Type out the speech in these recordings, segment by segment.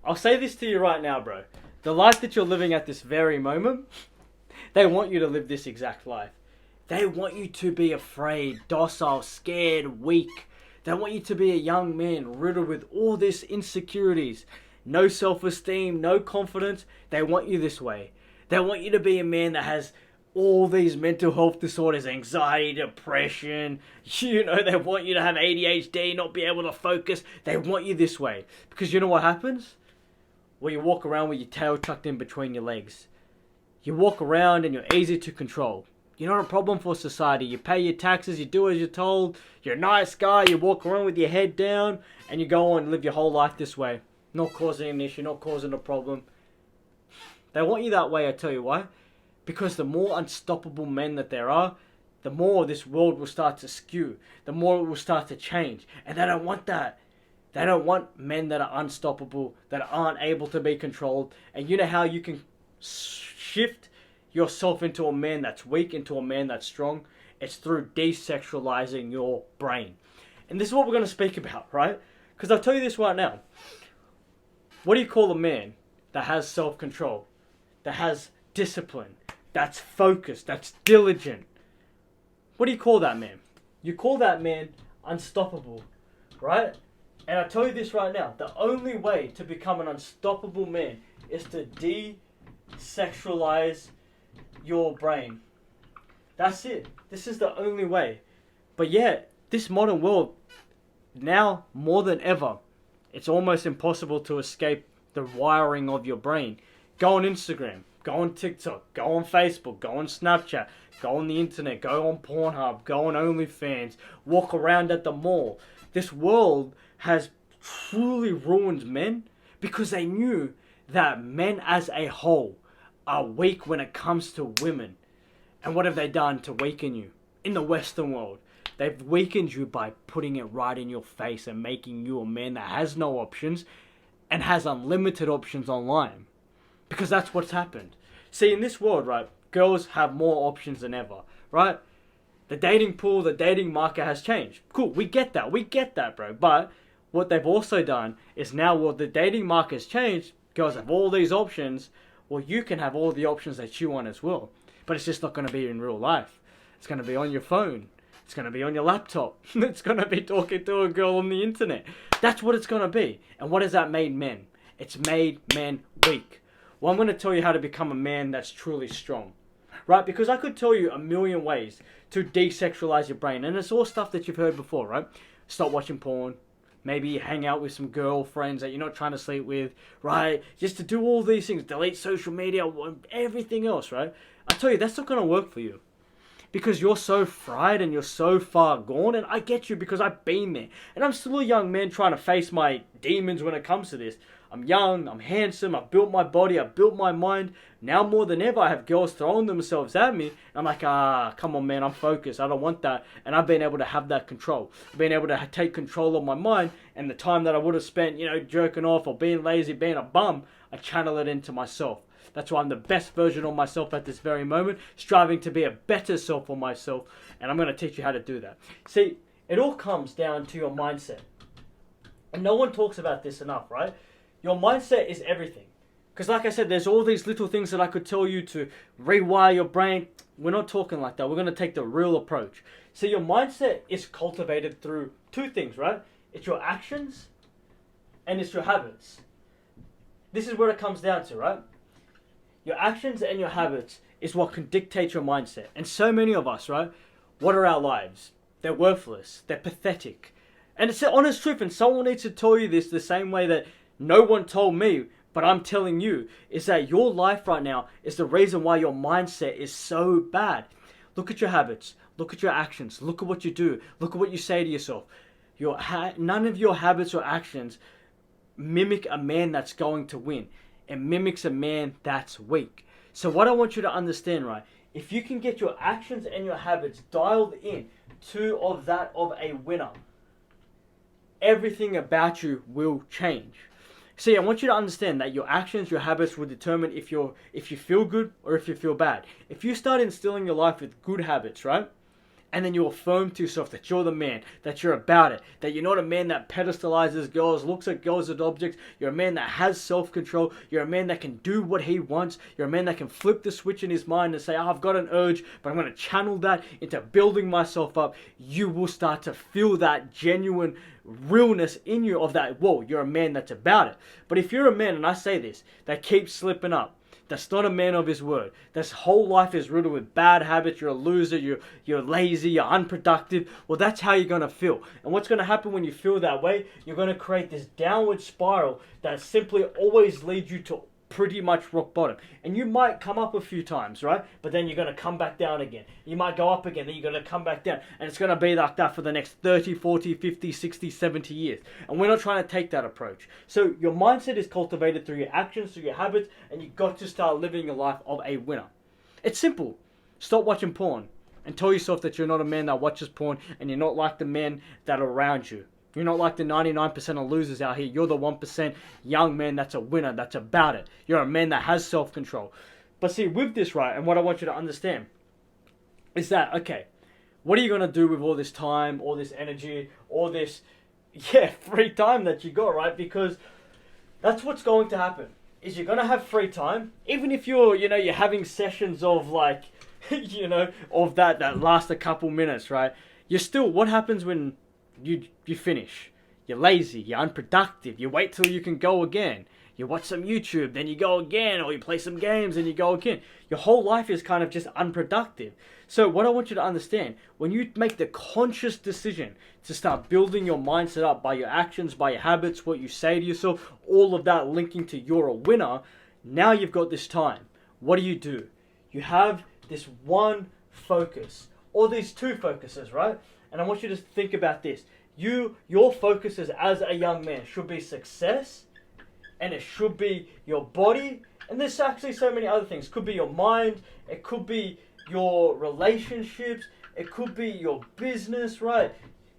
I'll say this to you right now, bro. The life that you're living at this very moment, they want you to live this exact life. They want you to be afraid, docile, scared, weak. They want you to be a young man riddled with all these insecurities, no self-esteem, no confidence. They want you this way. They want you to be a man that has all these mental health disorders, anxiety, depression. They want you to have ADHD, not be able to focus. They want you this way. Because you know what happens? Well, you walk around with your tail tucked in between your legs. You walk around and you're easy to control. You're not a problem for society. You pay your taxes, you do as you're told. You're a nice guy, you walk around with your head down, and you go on and live your whole life this way. Not causing an issue, not causing a problem. They want you that way, I tell you why. Because the more unstoppable men that there are, the more this world will start to skew. The more it will start to change. And they don't want that. They don't want men that are unstoppable, that aren't able to be controlled. And you know how you can shift yourself into a man that's weak, into a man that's strong? It's through desexualizing your brain. And this is what we're going to speak about, right? Because I'll tell you this right now. What do you call a man that has self-control, that has discipline, that's focused, that's diligent? What do you call that man? You call that man unstoppable, right? And I tell you this right now, the only way to become an unstoppable man is to desexualize your brain. That's it. This is the only way. But yet, this modern world, now more than ever, it's almost impossible to escape the wiring of your brain. Go on Instagram, go on TikTok, go on Facebook, go on Snapchat, go on the internet, go on Pornhub, go on OnlyFans, walk around at the mall. This world has truly ruined men because they knew that men as a whole are weak when it comes to women. And what have they done to weaken you? In the Western world, they've weakened you by putting it right in your face and making you a man that has no options and has unlimited options online. Because that's what's happened. See, in this world, right, girls have more options than ever, right? The dating pool, the dating market has changed. Cool, we get that, bro. But what they've also done is now, well, the dating market's changed, girls have all these options, well, you can have all the options that you want as well. But it's just not going to be in real life. It's going to be on your phone. It's going to be on your laptop. It's going to be talking to a girl on the internet. That's what it's going to be. And what has that made men? It's made men weak. Well, I'm going to tell you how to become a man that's truly strong. Right? Because I could tell you a million ways to desexualize your brain. And it's all stuff that you've heard before, right? Stop watching porn. Maybe hang out with some girlfriends that you're not trying to sleep with, right? Just to do all these things. Delete social media, everything else, right? I tell you, that's not going to work for you. Because you're so fried and you're so far gone. And I get you because I've been there. And I'm still a young man trying to face my demons when it comes to this. I'm young, I'm handsome, I've built my body, I've built my mind. Now more than ever, I have girls throwing themselves at me. I'm like, come on, man, I'm focused. I don't want that. And I've been able to have that control. I've been able to take control of my mind. And the time that I would have spent, jerking off or being lazy, being a bum, I channel it into myself. That's why I'm the best version of myself at this very moment, striving to be a better self for myself. And I'm going to teach you how to do that. See, it all comes down to your mindset. And no one talks about this enough, right? Your mindset is everything. Because like I said, there's all these little things that I could tell you to rewire your brain. We're not talking like that. We're going to take the real approach. So your mindset is cultivated through two things, right? It's your actions and it's your habits. This is where it comes down to, right? Your actions and your habits is what can dictate your mindset. And so many of us, right? What are our lives? They're worthless. They're pathetic. And it's the honest truth. And someone needs to tell you this the same way that no one told me, but I'm telling you, is that your life right now is the reason why your mindset is so bad. Look at your habits. Look at your actions. Look at what you do. Look at what you say to yourself. None of your habits or actions mimic a man that's going to win. It mimics a man that's weak. So what I want you to understand, right? If you can get your actions and your habits dialed in to that of a winner, everything about you will change. See, I want you to understand that your actions, your habits will determine if you feel good or if you feel bad. If you start instilling your life with good habits, right? And then you affirm to yourself that you're the man, that you're about it, that you're not a man that pedestalizes girls, looks at girls as objects. You're a man that has self-control. You're a man that can do what he wants. You're a man that can flip the switch in his mind and say, oh, I've got an urge, but I'm going to channel that into building myself up. You will start to feel that genuine realness in you of that, whoa, you're a man that's about it. But if you're a man, and I say this, that keeps slipping up, that's not a man of his word, this whole life is riddled with bad habits, you're a loser, you're lazy, you're unproductive, well, that's how you're going to feel. And what's going to happen when you feel that way, you're going to create this downward spiral that simply always leads you to pretty much rock bottom. And you might come up a few times, right? But then you're going to come back down again. You might go up again, then you're going to come back down. And it's going to be like that for the next 30, 40, 50, 60, 70 years. And we're not trying to take that approach. So your mindset is cultivated through your actions, through your habits, and you've got to start living a life of a winner. It's simple. Stop watching porn and tell yourself that you're not a man that watches porn and you're not like the men that are around you. You're not like the 99% of losers out here. You're the 1% young man that's a winner, that's about it. You're a man that has self-control. But see, with this, right, and what I want you to understand is that, okay, what are you going to do with all this time, all this energy, all this, free time that you got, right? Because that's what's going to happen, is you're going to have free time, even if you're having sessions of like, of that last a couple minutes, right? You're still, what happens when you finish? You're lazy, you're unproductive, you wait till you can go again. You watch some YouTube, then you go again, or you play some games and you go again. Your whole life is kind of just unproductive. So what I want you to understand, when you make the conscious decision to start building your mindset up by your actions, by your habits, what you say to yourself, all of that linking to you're a winner, now you've got this time. What do? You have this one focus, or these two focuses, right? And I want you to think about this. Your focuses as a young man should be success, and it should be your body, and there's actually so many other things. It could be your mind, it could be your relationships, it could be your business, right?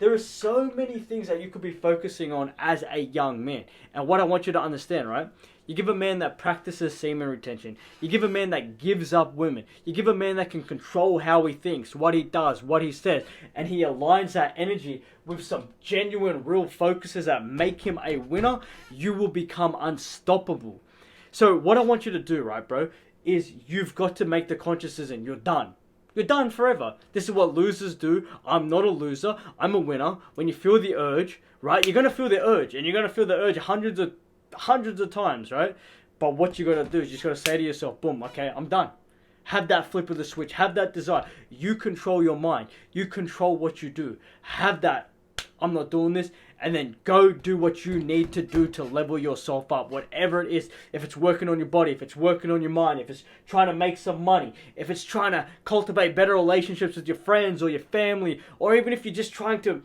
There are so many things that you could be focusing on as a young man. And what I want you to understand, right? You give a man that practices semen retention. You give a man that gives up women. You give a man that can control how he thinks, what he does, what he says, and he aligns that energy with some genuine, real focuses that make him a winner, you will become unstoppable. So what I want you to do, right, bro, is you've got to make the conscious decision. You're done. You're done forever. This is what losers do. I'm not a loser. I'm a winner. When you feel the urge, right, you're going to feel the urge, and you're going to feel the urge hundreds of times, right? But what you got to do is you just got to say to yourself, boom, okay, I'm done. Have that flip of the switch. Have that desire. You control your mind. You control what you do. Have that, I'm not doing this. And then go do what you need to do to level yourself up. Whatever it is. If it's working on your body. If it's working on your mind. If it's trying to make some money. If it's trying to cultivate better relationships with your friends or your family. Or even if you're just trying to,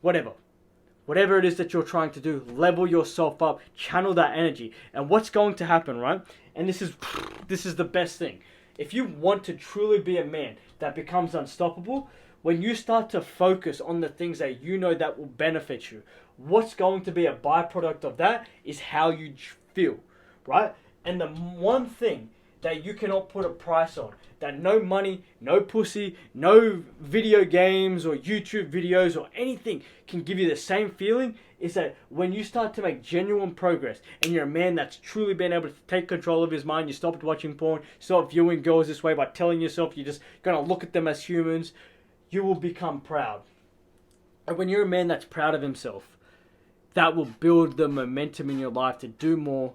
whatever it is that you're trying to do, level yourself up, channel that energy. And what's going to happen, right? And this is the best thing. If you want to truly be a man that becomes unstoppable, when you start to focus on the things that you know that will benefit you, what's going to be a byproduct of that is how you feel, right? And the one thing that you cannot put a price on, that no money, no pussy, no video games or YouTube videos or anything can give you the same feeling, is that when you start to make genuine progress and you're a man that's truly been able to take control of his mind, you stopped watching porn, stop viewing girls this way by telling yourself you're just going to look at them as humans, you will become proud. And when you're a man that's proud of himself, that will build the momentum in your life to do more,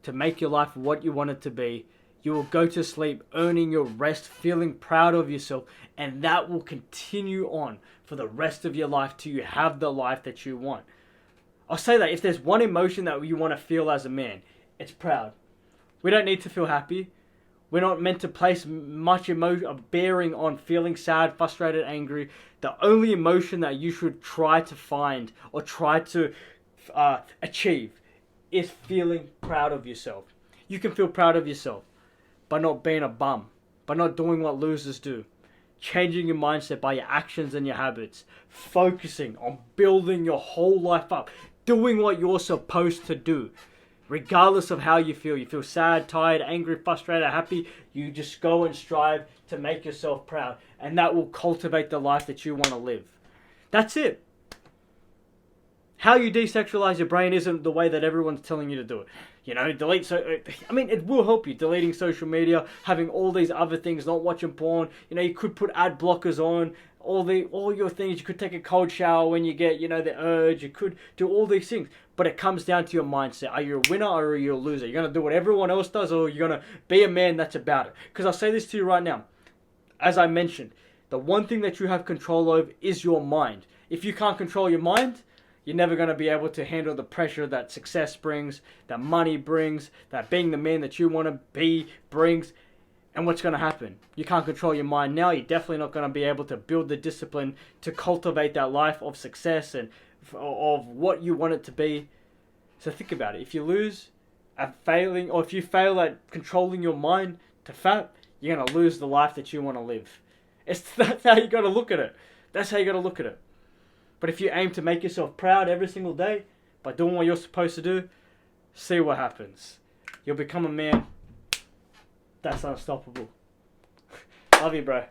to make your life what you want it to be. You will go to sleep earning your rest, feeling proud of yourself, and that will continue on for the rest of your life till you have the life that you want. I'll say that if there's one emotion that you want to feel as a man, it's proud. We don't need to feel happy. We're not meant to place much emotion bearing on feeling sad, frustrated, angry. The only emotion that you should try to find or try to achieve is feeling proud of yourself. You can feel proud of yourself by not being a bum, by not doing what losers do. Changing your mindset by your actions and your habits. Focusing on building your whole life up. Doing what you're supposed to do. Regardless of how you feel sad, tired, angry, frustrated, happy, you just go and strive to make yourself proud. And that will cultivate the life that you want to live. That's it. How you desexualize your brain isn't the way that everyone's telling you to do it. You know, it will help you. Deleting social media, having all these other things, not watching porn. You know, you could put ad blockers on, all your things. You could take a cold shower when you get, the urge. You could do all these things. But it comes down to your mindset. Are you a winner or are you a loser? You're going to do what everyone else does, or you're going to be a man that's about it? Because I'll say this to you right now. As I mentioned, the one thing that you have control over is your mind. If you can't control your mind, you're never going to be able to handle the pressure that success brings, that money brings, that being the man that you want to be brings. And what's going to happen? You can't control your mind now. You're definitely not going to be able to build the discipline to cultivate that life of success and of what you want it to be. So think about it. If you lose at failing, or if you fail at controlling your mind to fat, you're going to lose the life that you want to live. That's how you got to look at it. That's how you got to look at it. But if you aim to make yourself proud every single day by doing what you're supposed to do, see what happens. You'll become a man that's unstoppable. Love you, bro.